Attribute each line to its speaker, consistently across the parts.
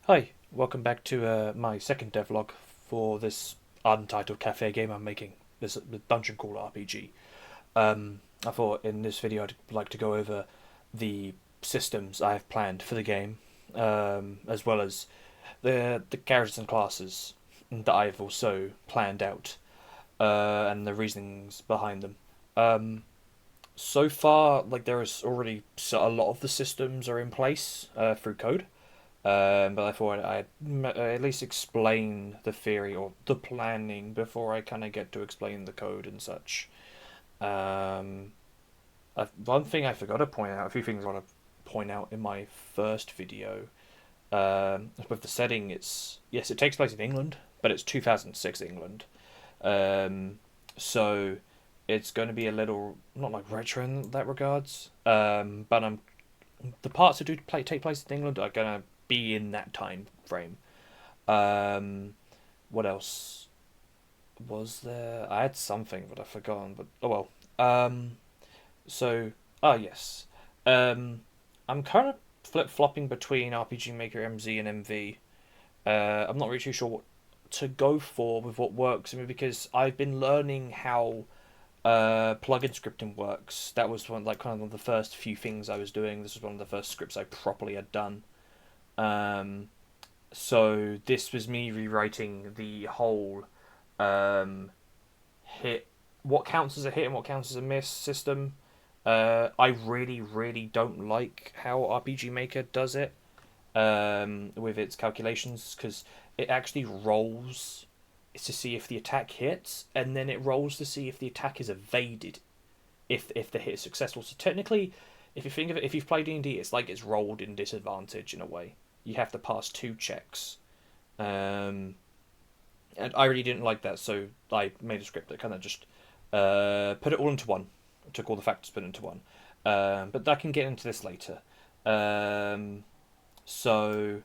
Speaker 1: Hi, welcome back to my second devlog for this untitled cafe game I'm making, this dungeon crawler RPG. I thought in this video I'd like to go over the systems I have planned for the game, as well as the characters and classes that I've also planned out, and the reasonings behind them. So far, like there is already a lot of the systems are in place through code. But I thought I'd at least explain the theory or the planning before I kind of get to explain the code and such. Um, One thing I forgot to point out, a few things I want to point out in my first video, with the setting, yes, it takes place in England, but it's 2006 England. Um, so it's going to be a little, not like retro in that regards, but the parts that take place in England are going to be in that time frame. Um, what else was there? I had something, but I've forgotten. But oh well. So yes. Um, I'm kind of flip flopping between RPGMaker MZ and MV. I'm not really too sure what to go for with what works. I mean, because I've been learning how plugin scripting works. That was one like kind of one of the first few things I was doing. This was one of the first scripts I properly had done. Um, so this was me rewriting the whole um, hit, what counts as a hit and what counts as a miss system. I really, really don't like how RPG Maker does it with its calculations because it actually rolls to see if the attack hits, and then it rolls to see if the attack is evaded. If the hit is successful, so technically, if you think of it, if you've played D&D, it's like it's rolled in disadvantage in a way. You have to pass two checks, um, and I really didn't like that, so I made a script that kind of just put it all into one. I took all the factors, put it into one. But I can get into this later. Um, so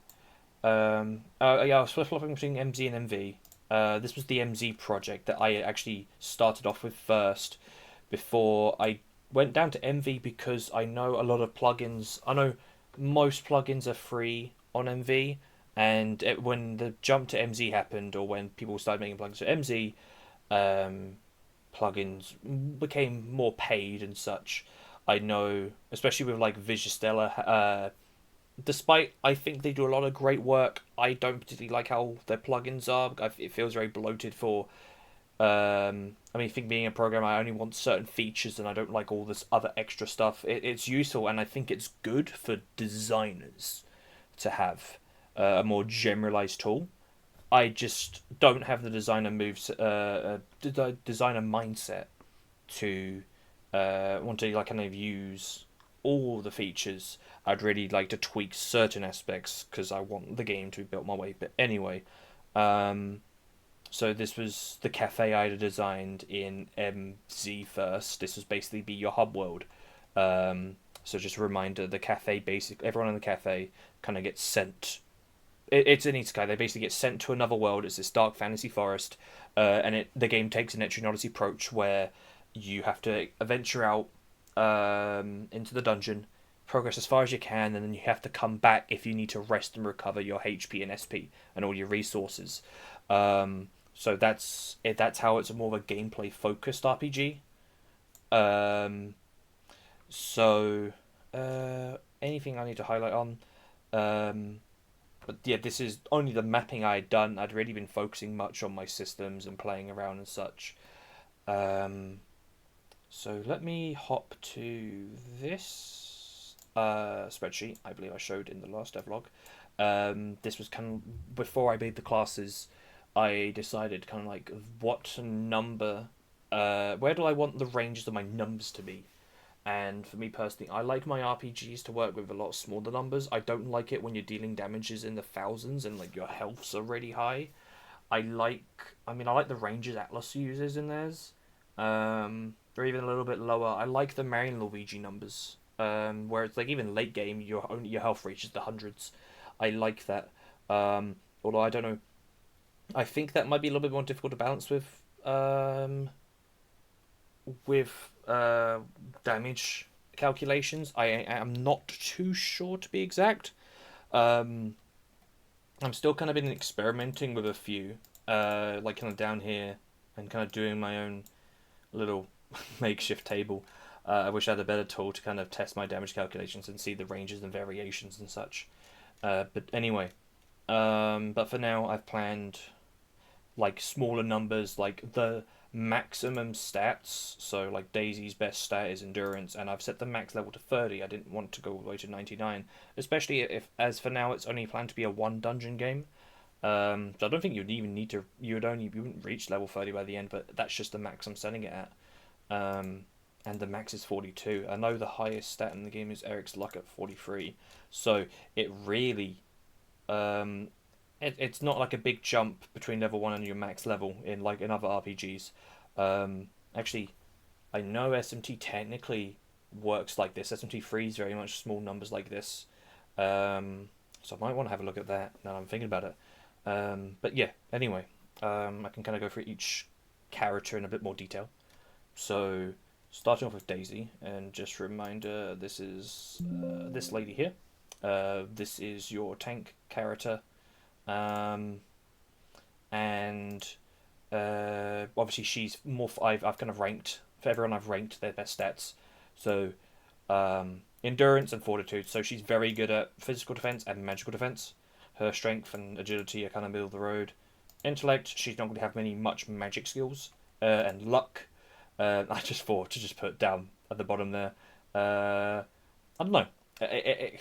Speaker 1: yeah, I was flip flopping between MZ and MV. This was the MZ project that I actually started off with first before I went down to MV because I know a lot of plugins. I know most plugins are free on MV, and when the jump to MZ happened, or when people started making plugins for MZ, um, plugins became more paid and such. I know, especially with like Vigistella, despite I think they do a lot of great work, I don't particularly like how their plugins are. It feels very bloated for. I mean, I think being a programmer, I only want certain features, and I don't like all this other extra stuff. It's useful, and I think it's good for designers to have a more generalized tool. I just don't have the designer moves, designer mindset to want to like kind of use all the features. I'd really like to tweak certain aspects because I want the game to be built my way. But anyway, um, so this was the cafe I had designed in MZ first. This was basically be your hub world. So just a reminder, the cafe everyone in the cafe kind of gets sent. It's an isekai. They basically get sent to another world. It's this dark fantasy forest, and the game takes an entry knowledge approach where you have to venture out into the dungeon, progress as far as you can, and then you have to come back if you need to rest and recover your HP and SP and all your resources. So that's it. That's how it's more of a gameplay focused RPG. Um, so anything I need to highlight on? Um, but yeah, this is only the mapping I had done. I'd really been focusing much on my systems and playing around and such. Um, so let me hop to this spreadsheet. I believe I showed in the last devlog. This was kind of before I made the classes. I decided kind of like what number, where do I want the ranges of my numbers to be? And for me personally, I like my RPGs to work with a lot smaller numbers. I don't like it when you're dealing damages in the thousands and like your healths are really high. I like the ranges Atlas uses in theirs. Or even a little bit lower. I like the Marion Luigi numbers. Where it's like even late game, your health reaches the hundreds. I like that. Although I don't know, I think that might be a little bit more difficult to balance with damage calculations. I am not too sure to be exact. Um, I'm still kind of been experimenting with a few, like kind of down here, and kind of doing my own little makeshift table. I wish I had a better tool to kind of test my damage calculations and see the ranges and variations and such. But anyway, but for now, I've planned like smaller numbers, like the maximum stats. So like Daisy's best stat is endurance, and I've set the max level to 30. I didn't want to go all the way to 99, especially if, as for now, it's only planned to be a one dungeon game. So I don't think you'd even need to. You wouldn't reach level 30 by the end, but that's just the max I'm setting it at. Um, and the max is 42. I know the highest stat in the game is Eric's luck at 43. So it really um, it's not like a big jump between level one and your max level in like in other RPGs. Actually, I know SMT technically works like this. SMT3 is very much small numbers like this. So I might want to have a look at that now I'm thinking about it. But yeah, anyway, I can kind of go through each character in a bit more detail. So, starting off with Daisy, and just a reminder, this is this lady here. This is your tank character, um, and obviously she's more. I've kind of ranked for everyone. I've ranked their best stats. So, endurance and fortitude. So she's very good at physical defense and magical defense. Her strength and agility are kind of middle of the road. Intellect, she's not going to have much magic skills. And luck, I just thought to just put down at the bottom there. I don't know.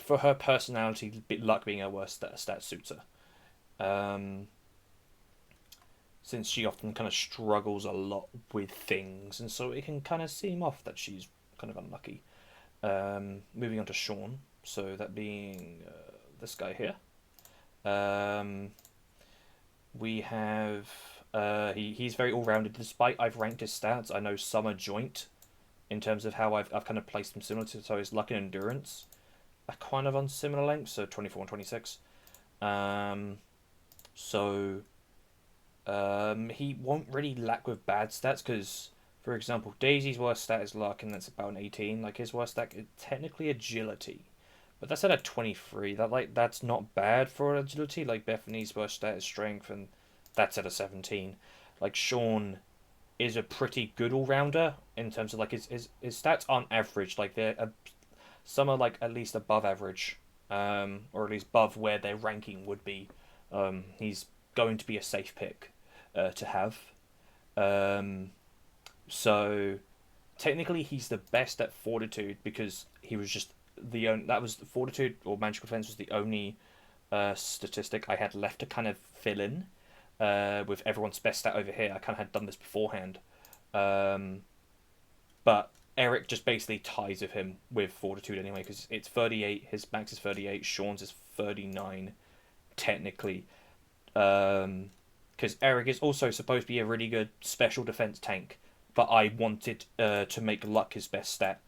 Speaker 1: For her personality, luck being her worst stat suits her. Since she often kind of struggles a lot with things, and so it can kind of seem off that she's kind of unlucky. Moving on to Sean, so that being this guy here. Um, we have he's very all rounded. Despite I've ranked his stats, I know some are joint in terms of how I've kind of placed them similar to. So his luck and endurance are kind of on similar lengths, so 24 and 26. Um, so he won't really lack with bad stats because, for example, Daisy's worst stat is luck, and that's about an 18. Like his worst stat is technically agility, but that's at a 23. That's not bad for agility. Like Bethany's worst stat is strength, and that's at a 17. Like Sean is a pretty good all rounder in terms of like his stats aren't average. Like some are like at least above average, or at least above where their ranking would be. He's going to be a safe pick to have. Um, so technically, he's the best at fortitude because he was just the only that was fortitude or magical defense was the only statistic I had left to kind of fill in with everyone's best stat over here. I kind of had done this beforehand, um, but Eric just basically ties with him with fortitude anyway because it's 38. His max is 38. Sean's is 39 technically, because Eric is also supposed to be a really good special defense tank, but I wanted to make luck his best stat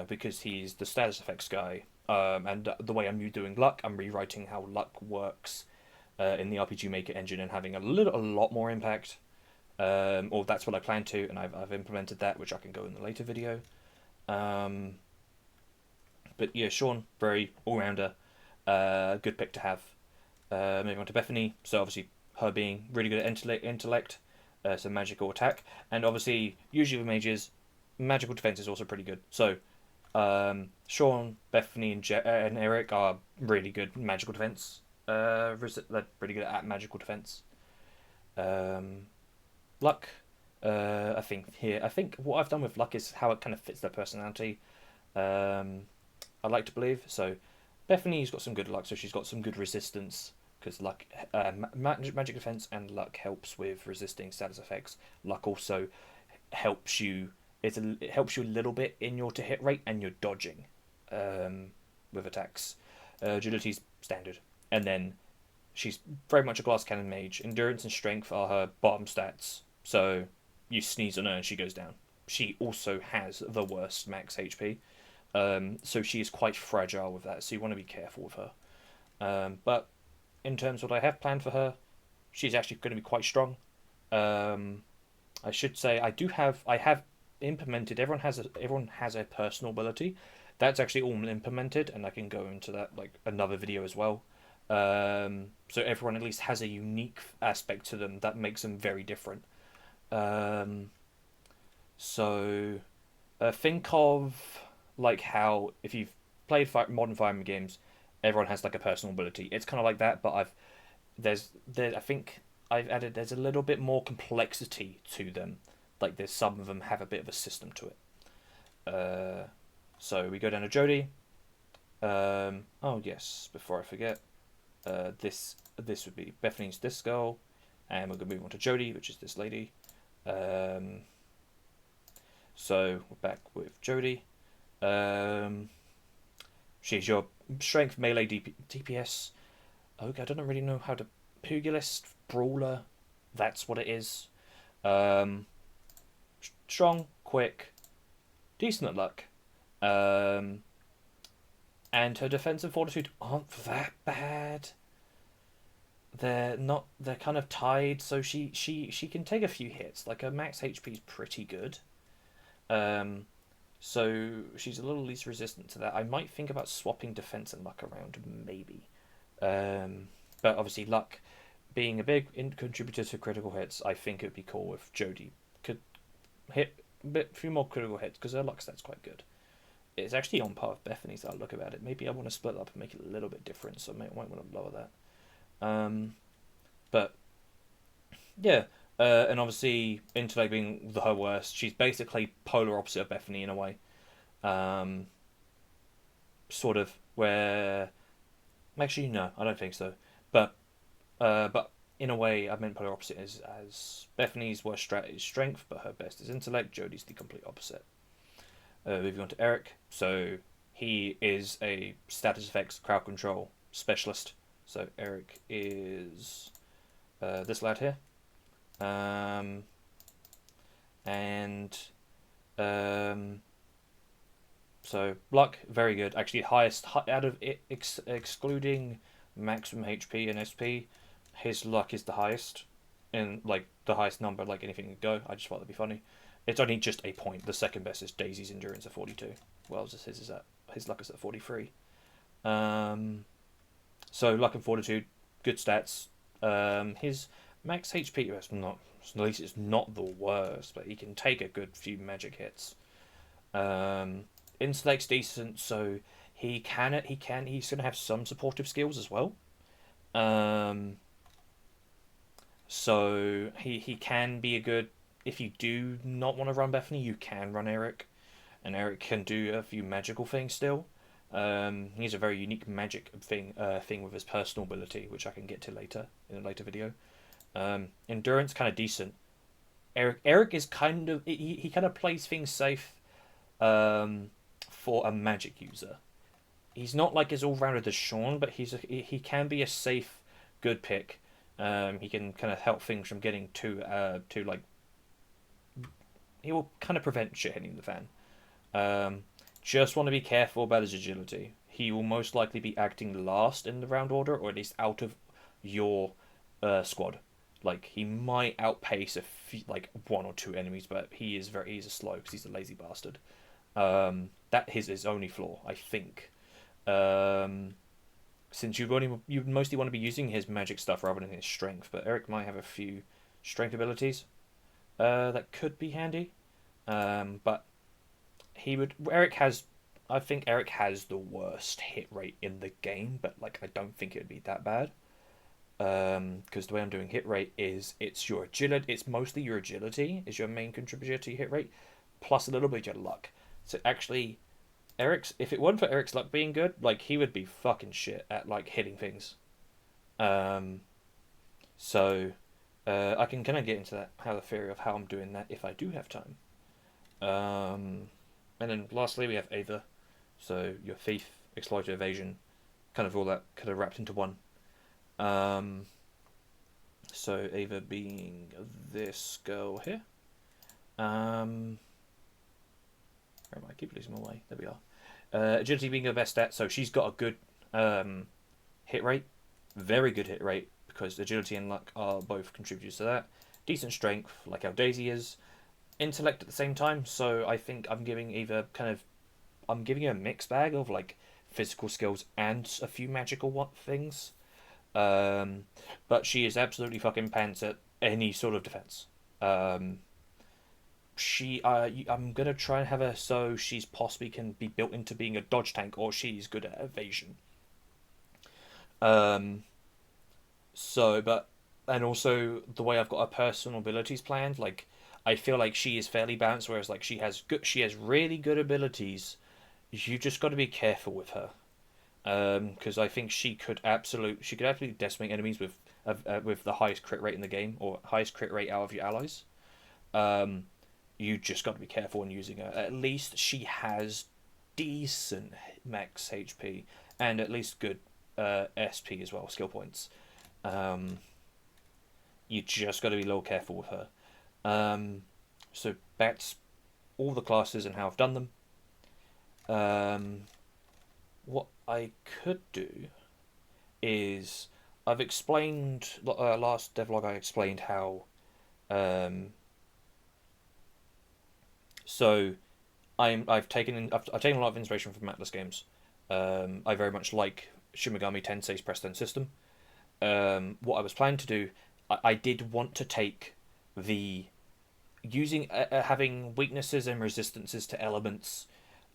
Speaker 1: because he's the status effects guy. And the way I'm doing luck, I'm rewriting how luck works in the RPGMaker engine and having a lot more impact. Or that's what I plan to, and I've implemented that, which I can go in the later video. Um, but yeah, Sean, very all rounder, good pick to have. Moving on to Bethany, so obviously her being really good at intellect, so magical attack, and obviously usually with mages, magical defense is also pretty good. So Sean, Bethany, and Eric are really good magical defense. They're pretty good at magical defense. Luck, I think what I've done with luck is how it kind of fits their personality. I like to believe so. Bethany's got some good luck, so she's got some good resistance because luck, magic defense and luck helps with resisting status effects. Luck also helps you. It helps you a little bit in your to hit rate and your dodging with attacks. Agility's standard, and then she's very much a glass cannon mage. Endurance and strength are her bottom stats, so you sneeze on her and she goes down. She also has the worst max HP, so she is quite fragile with that. So you want to be careful with her. But in terms of what I have planned for her, she's actually going to be quite strong. I should say I have implemented. Everyone has a personal ability. That's actually all implemented, and I can go into that like another video as well. So everyone at least has a unique aspect to them that makes them very different. Um, so think of like how if you've played modern firearm games, everyone has like a personal ability. It's kind of like that, but I think I've added there's a little bit more complexity to them. Like there's some of them have a bit of a system to it. So we go down to Jody. Oh yes, before I forget, this would be Bethany's this girl, and we're gonna move on to Jody, which is this lady. Um, so we're back with Jody. Um, she's your strength melee DPS. Okay, I don't really know how to pugilist brawler. That's what it is. Um, strong, quick, decent at luck. Um, and her defense and fortitude aren't that bad. They're not. They're kind of tied, so she can take a few hits. Like her max HP is pretty good. Um, so she's a little least resistant to that. I might think about swapping defense and luck around, maybe. Um, but obviously, luck being a big contributor to critical hits, I think it would be cool if Jodie could hit a few more critical hits because her luck stat's quite good. It's actually on par with Bethany's. I'll look about it. Maybe I want to split it up and make it a little bit different, so I might want to lower that. But yeah, and obviously intellect being her worst, she's basically polar opposite of Bethany in a way. Um, sort of where actually no, I don't think so. But in a way, I meant polar opposite as Bethany's worst strat is strength, but her best is intellect. Jodie's the complete opposite. Moving on to Eric, so he is a status effects crowd control specialist. So Eric is this lad here. And so luck very good. Actually, highest out of it, excluding maximum HP and SP, his luck is the highest, in like the highest number. Like anything can go. I just thought that'd be funny. It's only just a point. The second best is Daisy's endurance at 42. Well, his is at his luck is at 43. So luck and fortitude, good stats. His max HP is not, at least it's not the worst, but he can take a good few magic hits. Intellect's decent, so he's gonna have some supportive skills as well. So he can be a good. If you do not want to run Bethany, you can run Eric, and Eric can do a few magical things still. He has a very unique magic thing with his personal ability, which I can get to later in a later video. Endurance kind of decent. Eric is kind of he kind of plays things safe for a magic user. He's not like as all rounded as Sean, but he can be a safe, good pick. He can kind of help things from getting too like. He will kind of prevent shit hitting the fan. Just want to be careful about his agility. He will most likely be acting last in the round order, or at least out of your squad. Like he might outpace like one or two enemies, but he's a slow because he's a lazy bastard. That is his only flaw, I think. Since you mostly want to be using his magic stuff rather than his strength, but Eric might have a few strength abilities that could be handy. But I think Eric has the worst hit rate in the game, but like I don't think it would be that bad. Because the way I'm doing hit rate is it's mostly your agility is your main contributor to your hit rate, plus a little bit of your luck. So actually, if it wasn't for Eric's luck being good, like he would be fucking shit at like hitting things. So I can kind of get into that how the theory of how I'm doing that if I do have time. And then lastly we have Ava, so your thief, exploiter, evasion, kind of all that kind of wrapped into one. So Ava being this girl here. Where am I? Keep losing my way. There we are. Agility being her best stat, so she's got a good hit rate, very good hit rate, because agility and luck are both contributors to that. Decent strength, like how Daisy is. Intellect at the same time, so I think I'm giving I'm giving her a mixed bag of like physical skills and a few magical things. But she is absolutely fucking pants at any sort of defense. Um, I'm gonna try and have her so she's possibly can be built into being a dodge tank, or she's good at evasion. Um, but and also the way I've got her personal abilities planned, like I feel like she is fairly balanced, whereas like she has really good abilities. You just got to be careful with her, because I think she could absolutely decimate enemies with the highest crit rate in the game, or highest crit rate out of your allies. Um, you just got to be careful when using her. At least she has decent max HP and at least good SP as well, skill points. Um, you just got to be a little careful with her. Um, so that's all the classes and how I've done them. Um, what I could do is I've explained last devlog. I explained how um, so I've taken a lot of inspiration from matless games. I very much like Shimigami Tensei's press turn system. What I was planning to do, I did want to take the using having weaknesses and resistances to elements,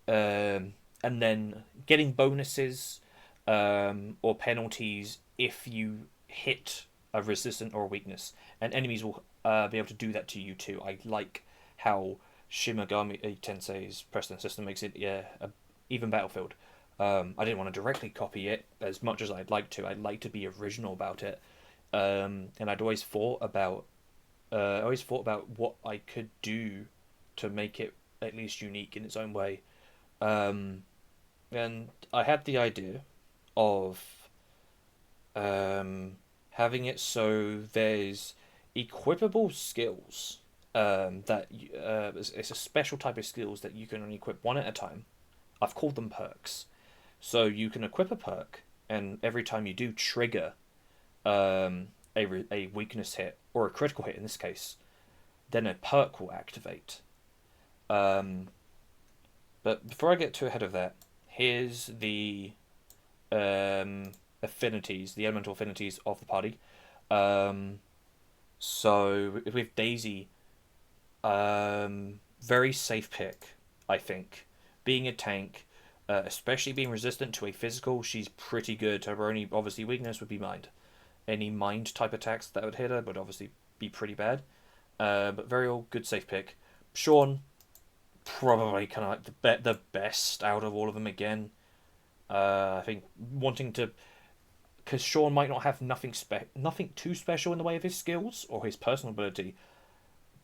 Speaker 1: and then getting bonuses or penalties if you hit a resistant or a weakness, and enemies will be able to do that to you too. I like how Shimigami Tensei's Preston system makes it a even battlefield. I didn't want to directly copy it as much as I'd like to. I'd like to be original about it, and I always thought about what I could do to make it at least unique in its own way. Um, and I had the idea of um, having it so there's equipable skills that it's a special type of skills that you can only equip one at a time. I've called them perks. So you can equip a perk, and every time you do trigger a weakness hit or a critical hit in this case, then a perk will activate. Um, but before I get too ahead of that, here's the affinities, the elemental affinities of the party. Um, so with Daisy, very safe pick, I think. Being a tank, especially being resistant to a physical, she's pretty good. Her only obviously weakness would be mind. Any mind type attacks that would hit her would obviously be pretty bad. But very all good safe pick. Sean, probably kind of like the best out of all of them again. I think wanting to, because Sean might not have nothing too special in the way of his skills or his personal ability,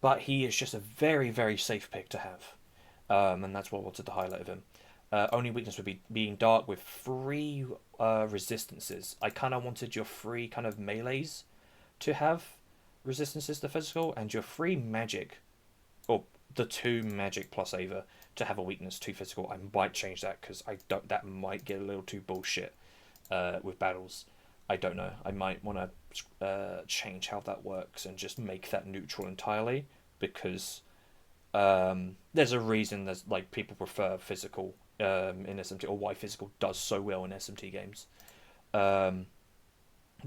Speaker 1: but he is just a very safe pick to have, and that's what I wanted to highlight of him. Only weakness would be being dark with free resistances. I kind of wanted your free kind of melees to have resistances to physical, and your free magic, or the two magic plus Ava, to have a weakness to physical. I might change that because I don't. That might get a little too bullshit with battles. I don't know. I might want to change how that works and just make that neutral entirely, because there's a reason there's like people prefer physical in SMT, or why physical does so well in SMT games. Um,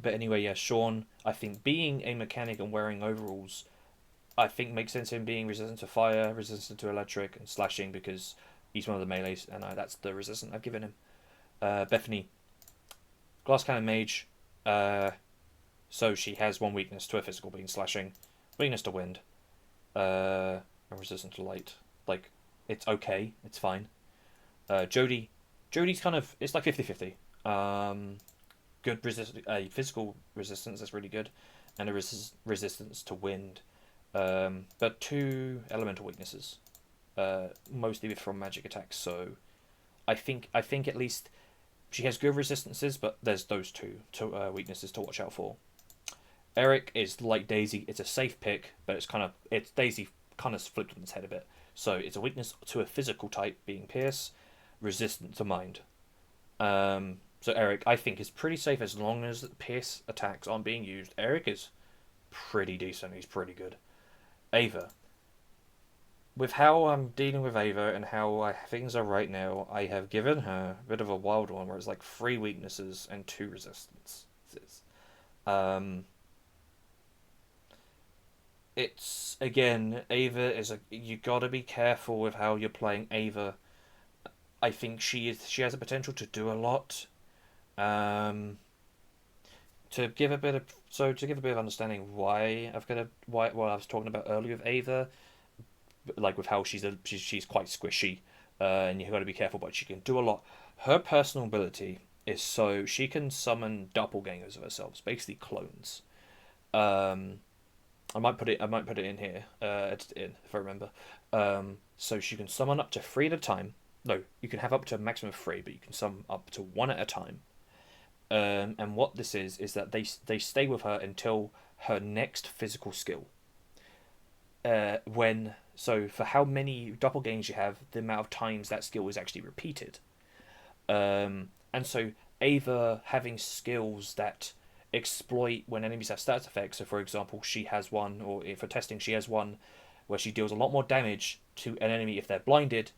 Speaker 1: but anyway, yeah, Sean, I think being a mechanic and wearing overalls, I think makes sense him being resistant to fire, resistant to electric, and slashing, because he's one of the melees, and that's the resistance I've given him. Bethany, glass cannon mage, so she has one weakness to her physical being slashing, weakness to wind, and resistant to light. Like, it's okay, it's fine. Jody's kind of, it's like 50-50. Good a physical resistance, that's really good, and a resistance to wind. But two elemental weaknesses, mostly from magic attacks. So I think at least she has good resistances, but there's those two weaknesses to watch out for. Eric is like Daisy. It's a safe pick, but it's Daisy kind of flipped on its head a bit. So it's a weakness to a physical type, being Pierce, resistant to mind. So Eric, I think, is pretty safe as long as Pierce attacks aren't being used. Eric is pretty decent. He's pretty good. Ava. With how I'm dealing with Ava and how things are right now, I have given her a bit of a wild one where it's like 3 weaknesses and 2 resistances. Um, it's again, Ava is a you gotta be careful with how you're playing Ava. I think she has a potential to do a lot. Um, to give a bit of to give a bit of understanding why I've got a why what I was talking about earlier with Ava, like with how she's quite squishy, and you've got to be careful, but she can do a lot. Her personal ability is so she can summon doppelgangers of herself, basically clones. Um, I might put it in here, edit it in if I remember. So she can summon up to three at a time. No, you can have up to a maximum of three, but you can summon up to one at a time. And what this is that they stay with her until her next physical skill. When so for how many doppelgangers you have, the amount of times that skill is actually repeated. And so Ava having skills that exploit when enemies have stats effects. So for example, she has one, or for testing, she has one where she deals a lot more damage to an enemy if they're blinded,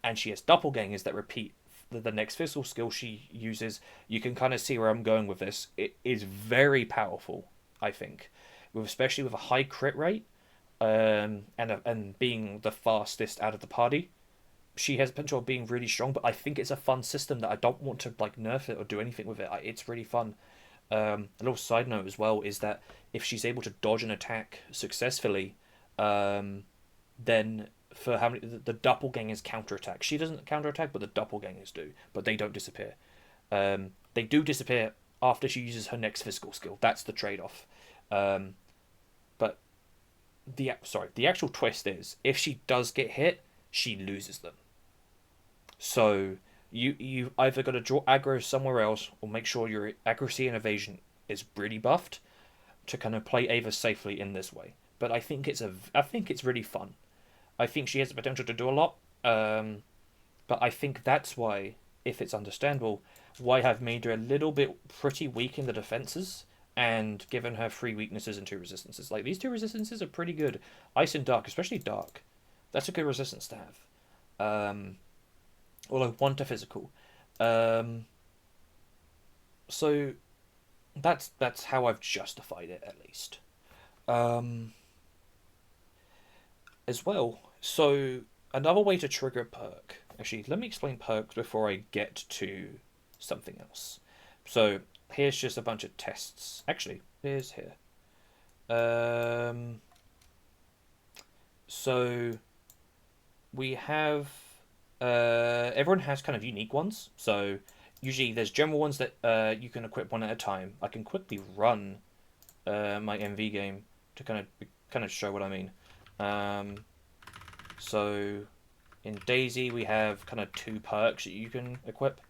Speaker 1: and she has doppelgangers that repeat the next physical skill she uses. You can kind of see where I'm going with this. It is very powerful, I think, with especially with a high crit rate, and being the fastest out of the party. She has potential of being really strong, but I think it's a fun system that I don't want to like nerf it or do anything with it. It's really fun. A little side note as well is that if she's able to dodge an attack successfully, um, then for how many the doppelgangers counterattack. She doesn't counterattack, but the doppelgangers do. But they don't disappear. They do disappear after she uses her next physical skill. That's the trade-off. Um, but the actual twist is if she does get hit, she loses them. So you either got to draw aggro somewhere else, or make sure your accuracy and evasion is really buffed to kind of play Ava safely in this way. But I think it's really fun. I think she has the potential to do a lot. But I think that's why, if it's understandable, why I've made her a little bit pretty weak in the defenses and given her three weaknesses and two resistances. Like these two resistances are pretty good. Ice and dark, especially dark. That's a good resistance to have. Um, Although one to physical. Um, so that's how I've justified it at least. Um, as well. So another way to trigger a perk. Actually, let me explain perks before I get to something else. So here's just a bunch of tests. Actually, here's here. Um, so we have everyone has kind of unique ones. So usually there's general ones that you can equip one at a time. I can quickly run my MV game to kind of show what I mean. Um, so in Daisy we have kind of two perks that you can equip.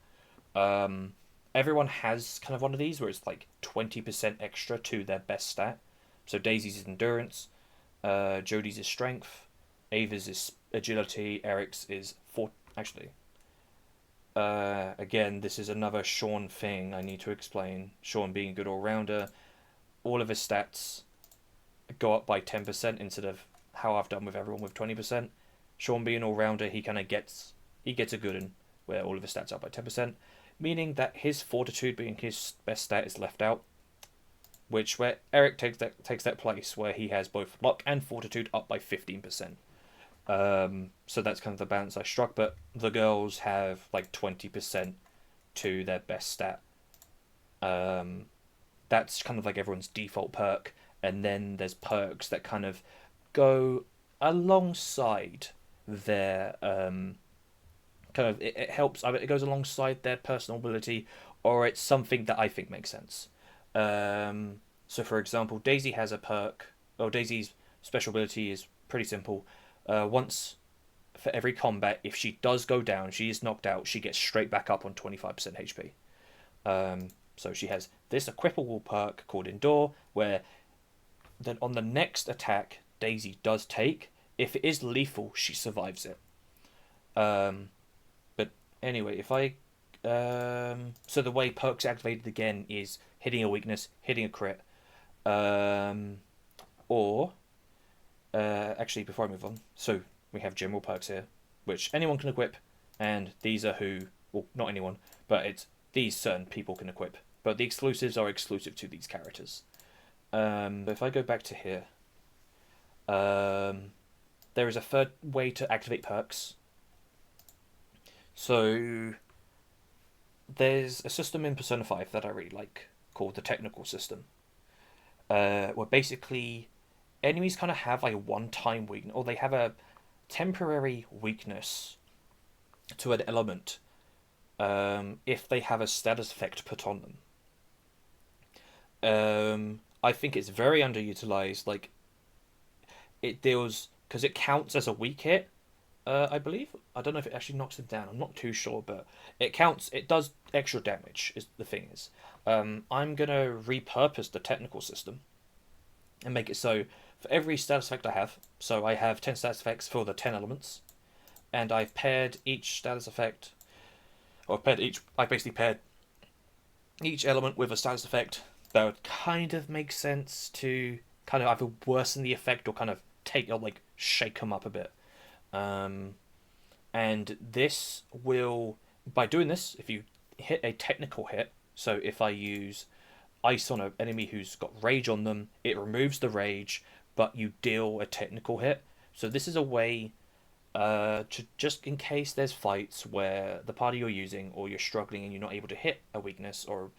Speaker 1: Um, Everyone has kind of one of these where it's like 20% extra to their best stat. So Daisy's is endurance, Jodie's is strength, Ava's is agility, Eric's is fort. Actually, again, this is another Sean thing I need to explain. Sean being a good all rounder, all of his stats go up by 10% instead of how I've done with everyone with 20%. Sean being all rounder, he gets a good one where all of his stats are up by 10%, meaning that his fortitude being his best stat is left out. Which where Eric takes that place where he has both luck and fortitude up by 15%. So that's kind of the balance I struck. But the girls have like 20% to their best stat. That's kind of like everyone's default perk, and then there's perks that kind of go alongside their kind of it helps. I mean, it goes alongside their personal ability, or it's something that I think makes sense. So for example, Daisy has a perk. Well, Daisy's special ability is pretty simple. Once for every combat, if she does go down, she is knocked out, she gets straight back up on 25% HP. So she has this equipable perk called Endure, where then on the next attack Daisy does take, if it is lethal, she survives it. But anyway, if I so the way perks activated again is hitting a weakness, hitting a crit, or actually before I move on, so we have general perks here, which anyone can equip, and these are who, well, not anyone, but it's these certain people can equip. but the exclusives are exclusive to these characters. If I go back to here, there is a third way to activate perks. So there's a system in Persona 5 that I really like called the technical system, where basically enemies kind of have a one-time weakness, or they have a temporary weakness to an element if they have a status effect put on them. I think it's very underutilized. Like, it deals, because it counts as a weak hit. I believe. I don't know if it actually knocks them down. I'm not too sure, but it counts. It does extra damage. Is the thing is, I'm gonna repurpose the technical system and make it so for every status effect I have. So I have 10 status effects for the 10 elements, and I've paired each status effect, or paired each. I basically paired each element with a status effect that would kind of make sense to kind of either worsen the effect or kind of take or like shake them up a bit. And this will, by doing this, if you hit a technical hit, so if I use ice on an enemy who's got rage on them, it removes the rage, but you deal a technical hit. So this is a way to, just in case there's fights where the party you're using or you're struggling and you're not able to hit a weakness, or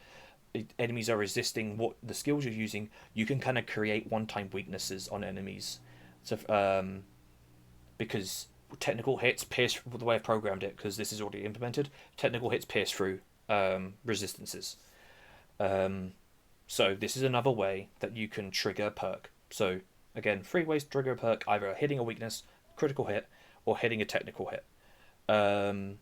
Speaker 1: enemies are resisting what the skills you're using, you can kind of create one-time weaknesses on enemies. So because technical hits pierce, the way I've programmed it, because this is already implemented, technical hits pierce through resistances. So this is another way that you can trigger a perk. So again, 3 ways to trigger a perk: either hitting a weakness, critical hit, or hitting a technical hit. I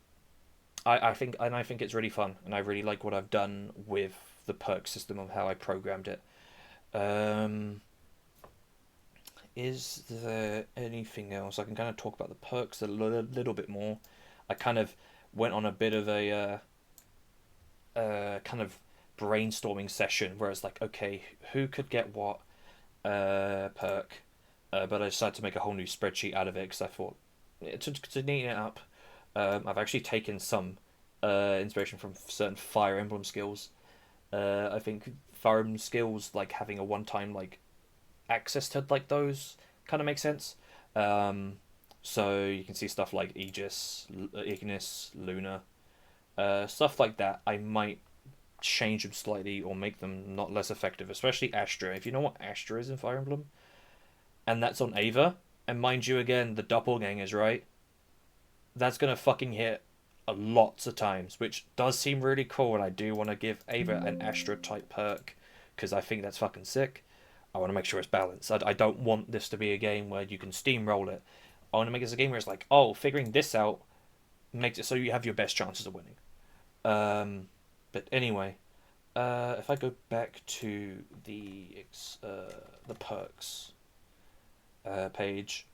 Speaker 1: think it's really fun, and I really like what I've done with the perk system of how I programmed it. Is there anything else? I can kind of talk about the perks a little bit more. I kind of went on a bit of a kind of brainstorming session where it's like, okay, who could get what perk? But I decided to make a whole new spreadsheet out of it because I thought, to neaten it up, I've actually taken some inspiration from certain Fire Emblem skills. I think Fire Emblem skills, like having a one-time like access to like those, kind of makes sense. So you can see stuff like Aegis, Ignis, Luna, stuff like that. I might change them slightly or make them not less effective, especially Astra. If you know what Astra is in Fire Emblem, and that's on Ava, and mind you, again, the doppelgangers, right? That's gonna fucking hit a lots of times, which does seem really cool, and I do want to give Ava an Astra type perk because I think that's fucking sick. I want to make sure it's balanced. I don't want this to be a game where you can steamroll it. I want to make this a game where it's like, oh, figuring this out makes it so you have your best chances of winning. But anyway, if I go back to the perks page,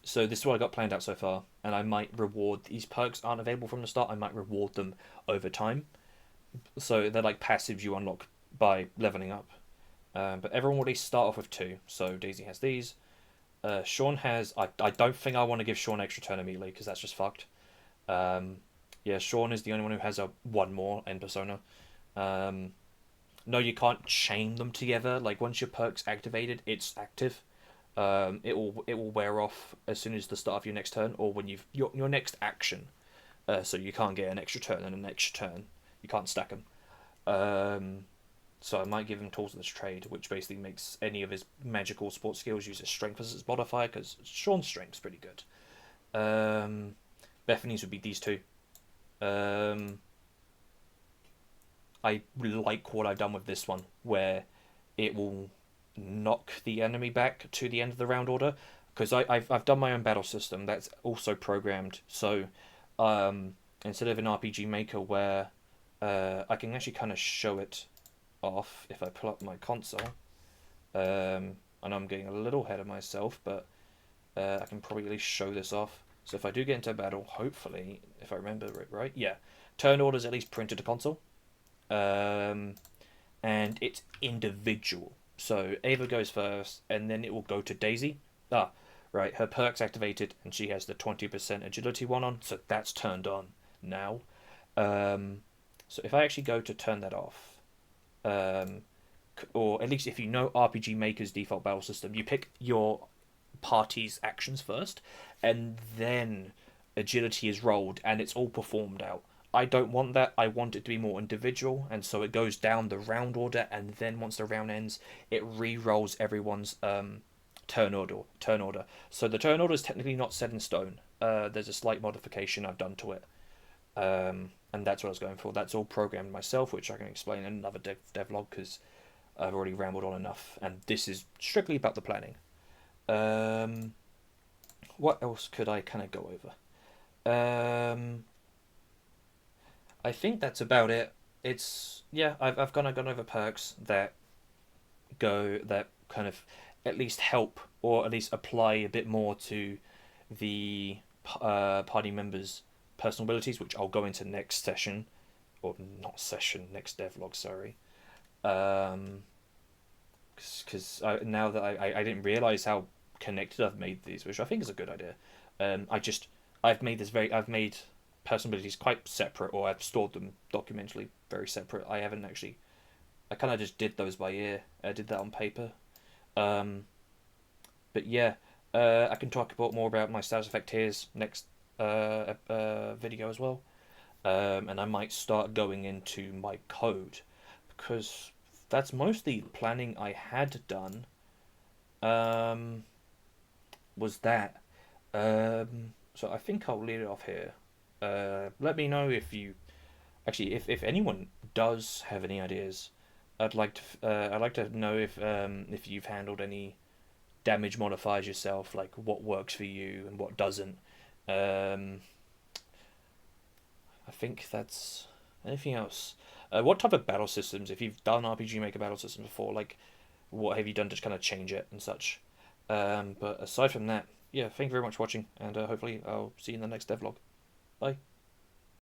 Speaker 1: so this is what I got planned out so far, and I might reward these perks aren't available from the start. I might reward them over time, so they're like passives you unlock by leveling up. But everyone will start off with 2. So Daisy has these. Sean has. I don't think I want to give Sean extra turn immediately because that's just fucked. Yeah, Sean is the only one who has a 1 more in Persona. No, you can't chain them together. Like once your perk's activated, it's active. It will wear off as soon as the start of your next turn, or when you've your next action. So you can't get an extra turn and an extra turn. You can't stack them. So I might give him Tools of the Trade, which basically makes any of his magical sports skills use his strength as its modifier, because Sean's strength's pretty good. Bethany's would be these 2. I like what I've done with this one, where it will knock the enemy back to the end of the round order, because I've done my own battle system that's also programmed. So instead of an RPGMaker where I can actually kind of show it off if I pull up my console. I know I'm getting a little ahead of myself, but I can probably at least show this off. So if I do get into a battle, hopefully, if I remember it right, yeah, turn order's at least printed to console. And it's individual. So Ava goes first, and then it will go to Daisy. Right, her perk's activated, and she has the 20% agility one on, so that's turned on now. So if I actually go to turn that off, um, or at least if you know RPG Maker's default battle system, you pick your party's actions first, and then agility is rolled and it's all performed out. I don't want that. I want it to be more individual, and so it goes down the round order, and then once the round ends, it re-rolls everyone's turn order. Turn order. So the turn order is technically not set in stone. There's a slight modification I've done to it, and that's what I was going for. That's all programmed myself, which I can explain in another devlog because I've already rambled on enough, and this is strictly about the planning. What else could I kind of go over? I think that's about it. It's yeah, I've kind of gone over perks that kind of at least help or at least apply a bit more to the party members' personal abilities, which I'll go into next session, or not session, next devlog. Sorry, because now that I didn't realize how connected I've made these, which I think is a good idea. I've made personal abilities quite separate, or I've stored them documentally very separate. I haven't actually. I kind of just did those by ear. I did that on paper. Um, but yeah, I can talk about more about my status effect tiers next video as well. And I might start going into my code because that's mostly the planning I had done. Um, was that. So I think I'll leave it off here. Let me know if you actually if anyone does have any ideas. I'd like to know if you've handled any damage modifiers yourself, like what works for you and what doesn't. Um, I think that's anything else. What type of battle systems, if you've done RPG Maker battle systems before, like what have you done to kind of change it and such? But aside from that, yeah, thank you very much for watching, and hopefully I'll see you in the next devlog. Bye.